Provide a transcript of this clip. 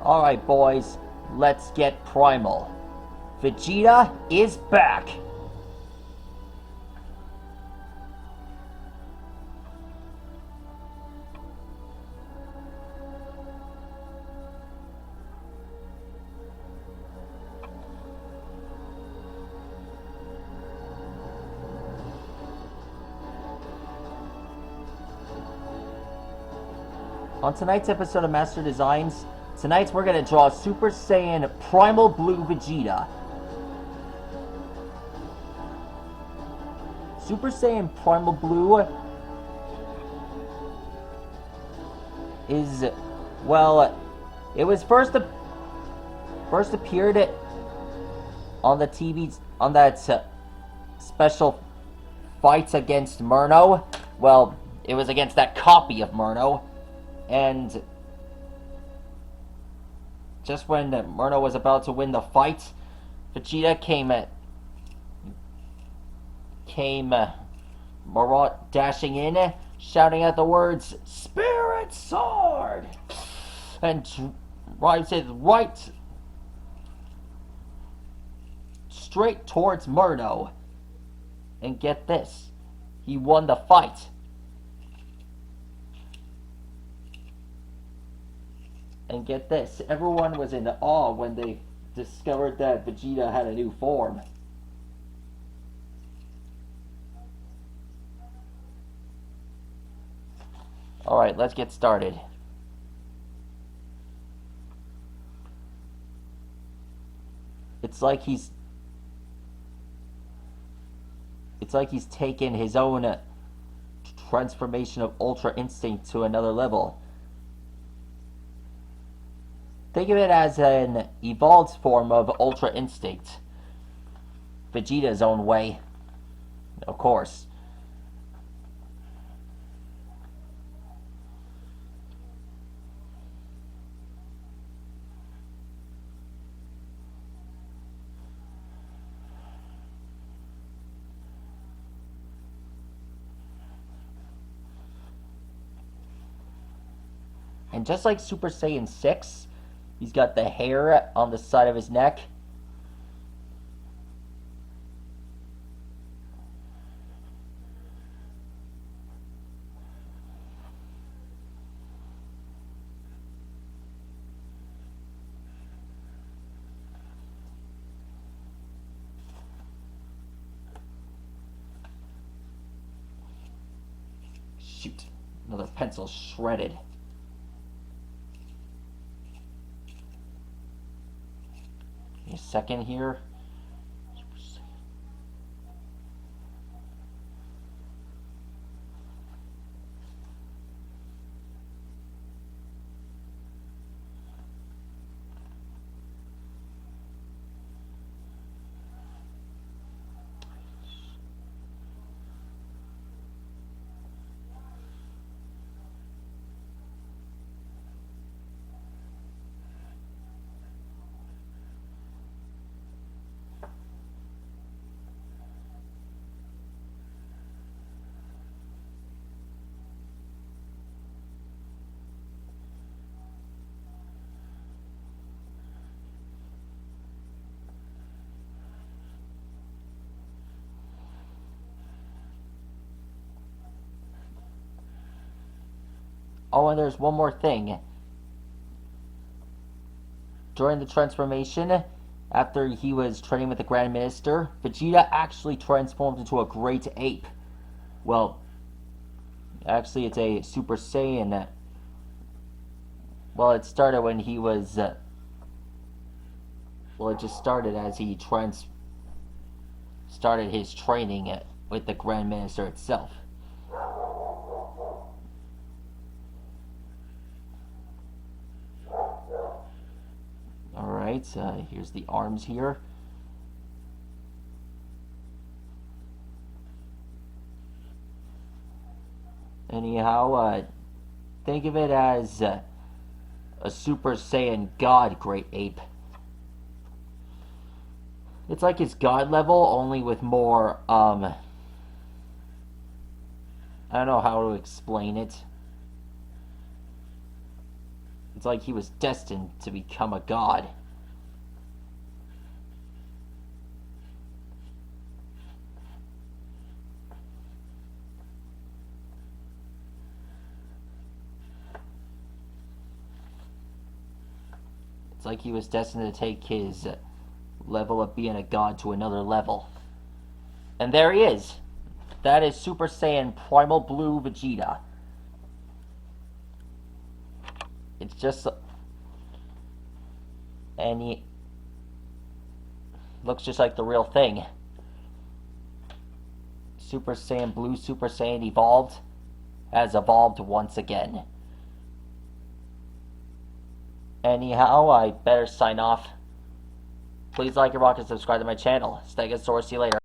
Alright, boys, let's get primal. Vegeta is back! On tonight's episode of Master Designs, we're going to draw Super Saiyan Primal Blue Vegeta. Super Saiyan Primal Blue is, well, it was first appeared on the TV, on that special fights against Merno. Well, it was against that copy of Merno. And just when Merno was about to win the fight, Vegeta came dashing in, shouting out the words, "Spirit Sword!" and drives it right straight towards Merno. And get this, he won the fight. And get this, everyone was in awe when they discovered that Vegeta had a new form. Alright, let's get started. It's like he's taken his own transformation of Ultra Instinct to another level. Think of it as an evolved form of Ultra Instinct. Vegeta's own way, of course. And just like Super Saiyan 6, he's got the hair on the side of his neck. Shoot, another pencil shredded. A second here. Oh, and there's one more thing. During the transformation, after he was training with the Grand Minister, Vegeta actually transformed into a great ape. Well, actually it's a Super Saiyan. Well, it started when he was... well, it just started as he started his training with the Grand Minister itself. Alright, here's the arms here. Anyhow, think of it as a Super Saiyan God Great Ape. It's like his God level, only with more, I don't know how to explain it. It's like he was destined to become a god. It's like he was destined to take his level of being a god to another level. And there he is. That is Super Saiyan Primal Blue Vegeta. It's just... And he looks just like the real thing. Super Saiyan Blue, Super Saiyan Evolved has evolved once again. Anyhow, I better sign off. Please like and rock and subscribe to my channel. Stay good, source. See you later.